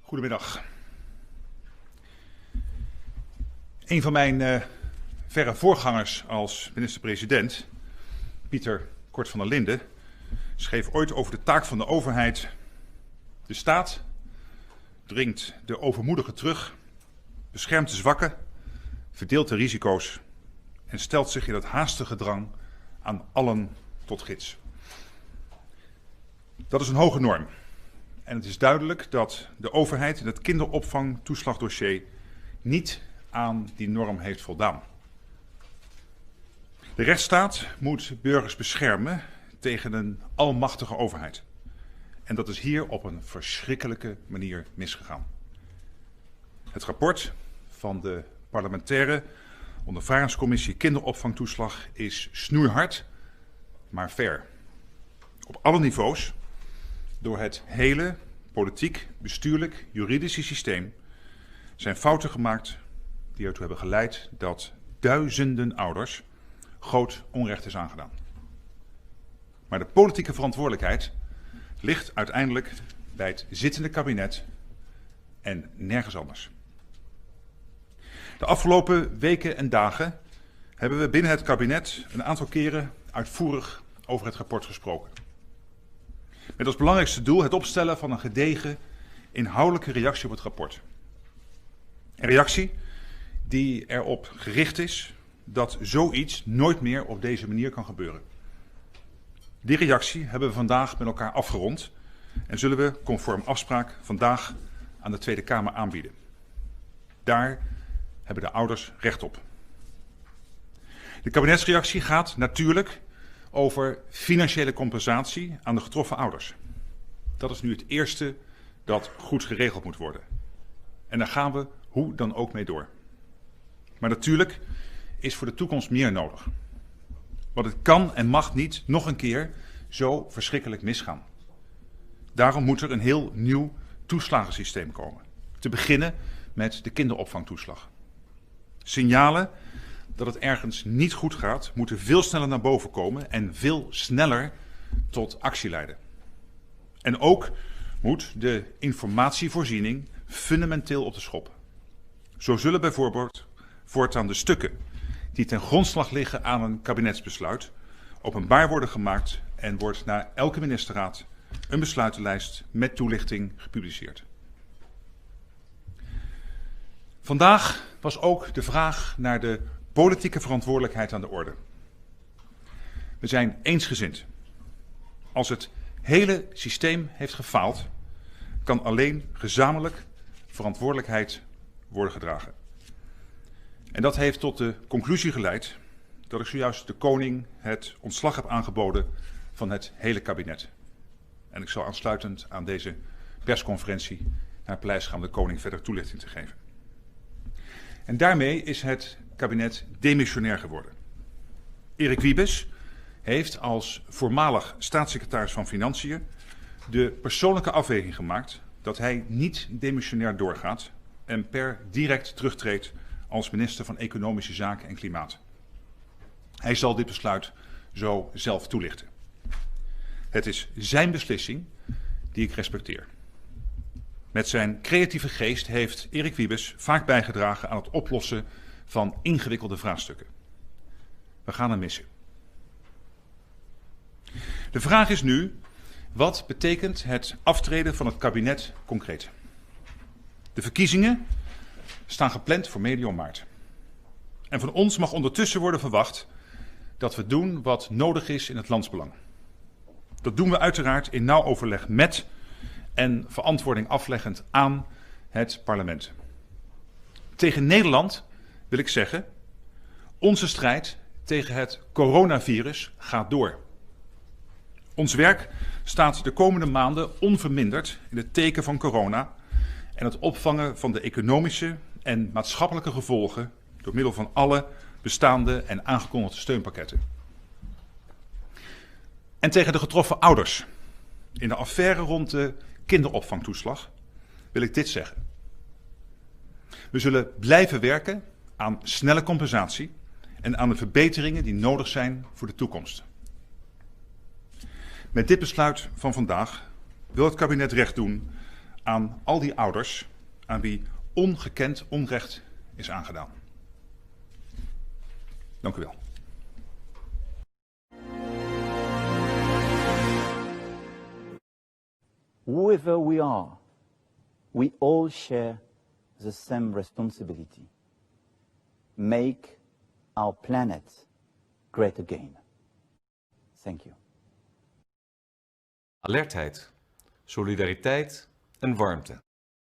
Goedemiddag. Een van mijn verre voorgangers als minister-president, Pieter Cort van der Linden, schreef ooit over de taak van de overheid: de staat dringt de overmoedigen terug, beschermt de zwakken, verdeelt de risico's en stelt zich in het haastige drang aan allen tot gids. Dat is een hoge norm. En het is duidelijk dat de overheid in het kinderopvangtoeslagdossier niet aan die norm heeft voldaan. De rechtsstaat moet burgers beschermen tegen een almachtige overheid. En dat is hier op een verschrikkelijke manier misgegaan. Het rapport van de parlementaire ondervragingscommissie kinderopvangtoeslag is snoeihard, maar fair. Op alle niveaus, door het hele politiek, bestuurlijk, juridische systeem zijn fouten gemaakt die ertoe hebben geleid dat duizenden ouders groot onrecht is aangedaan. Maar de politieke verantwoordelijkheid ligt uiteindelijk bij het zittende kabinet en nergens anders. De afgelopen weken en dagen hebben we binnen het kabinet een aantal keren uitvoerig over het rapport gesproken. Met als belangrijkste doel het opstellen van een gedegen, inhoudelijke reactie op het rapport. Een reactie die erop gericht is dat zoiets nooit meer op deze manier kan gebeuren. Die reactie hebben we vandaag met elkaar afgerond en zullen we conform afspraak vandaag aan de Tweede Kamer aanbieden. Daar hebben de ouders recht op. De kabinetsreactie gaat natuurlijk over financiële compensatie aan de getroffen ouders. Dat is nu het eerste dat goed geregeld moet worden. En daar gaan we hoe dan ook mee door. Maar natuurlijk is voor de toekomst meer nodig. Want het kan en mag niet nog een keer zo verschrikkelijk misgaan. Daarom moet er een heel nieuw toeslagensysteem komen. Te beginnen met de kinderopvangtoeslag. Signalen dat het ergens niet goed gaat, moeten veel sneller naar boven komen en veel sneller tot actie leiden. En ook moet de informatievoorziening fundamenteel op de schop. Zo zullen bijvoorbeeld voortaan de stukken die ten grondslag liggen aan een kabinetsbesluit openbaar worden gemaakt en wordt na elke ministerraad een besluitenlijst met toelichting gepubliceerd. Vandaag was ook de vraag naar de politieke verantwoordelijkheid aan de orde. We zijn eensgezind. Als het hele systeem heeft gefaald, kan alleen gezamenlijk verantwoordelijkheid worden gedragen. En dat heeft tot de conclusie geleid dat ik zojuist de koning het ontslag heb aangeboden van het hele kabinet. En ik zal aansluitend aan deze persconferentie naar het paleis gaan om de koning verder toelichting te geven. En daarmee is het kabinet demissionair geworden. Erik Wiebes heeft als voormalig staatssecretaris van Financiën de persoonlijke afweging gemaakt dat hij niet demissionair doorgaat en per direct terugtreedt als minister van Economische Zaken en Klimaat. Hij zal dit besluit zo zelf toelichten. Het is zijn beslissing die ik respecteer. Met zijn creatieve geest heeft Erik Wiebes vaak bijgedragen aan het oplossen van ingewikkelde vraagstukken. We gaan hem missen. De vraag is nu, wat betekent het aftreden van het kabinet concreet? De verkiezingen staan gepland voor medio maart. En van ons mag ondertussen worden verwacht dat we doen wat nodig is in het landsbelang. Dat doen we uiteraard in nauw overleg met en verantwoording afleggend aan het parlement. Tegen Nederland wil ik zeggen, onze strijd tegen het coronavirus gaat door. Ons werk staat de komende maanden onverminderd in het teken van corona en het opvangen van de economische en maatschappelijke gevolgen door middel van alle bestaande en aangekondigde steunpakketten. En tegen de getroffen ouders in de affaire rond de kinderopvangtoeslag wil ik dit zeggen. We zullen blijven werken aan snelle compensatie en aan de verbeteringen die nodig zijn voor de toekomst. Met dit besluit van vandaag wil het kabinet recht doen aan al die ouders aan wie ongekend onrecht is aangedaan. Dank u wel. Whoever we are, we all share the same responsibility. Make our planet great again. Thank you. Alertheid, solidariteit en warmte.